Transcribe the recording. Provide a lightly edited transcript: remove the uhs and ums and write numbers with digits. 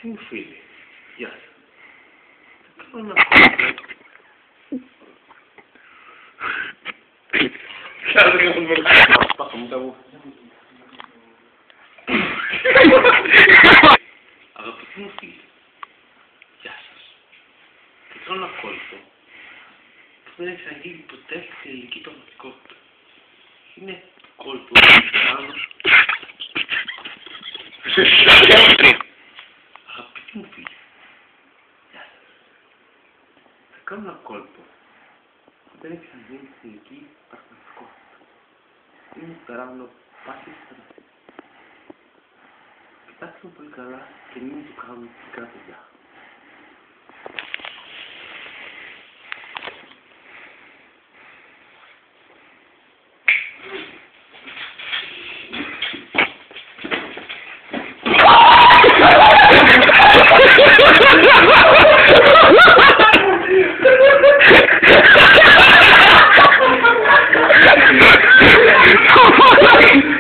Αγαπητοί μου φίλοι, γεια σας. Θα κάνω ένα κόλπο. Πάω μου τα μου. Αγαπητοί μου φίλοι, γεια σας. Θα κάνω ένα κόλπο που δεν έχει ξαναγίνει ποτέ στην ελληνική πραγματικότητα. Είναι κόλπο που κάνω. Αγαπητοί μου φίλοι, γεια σας. Θα κάνω ένα κόλπο που δεν έχει ξαναγίνει στην ελληνική πραγματικότητα. Είναι το τεράστιο πάθη στρατή. Κοιτάξτε με πολύ καλά και μην το κάνουμε φυσικά παιδιά. Oh my God.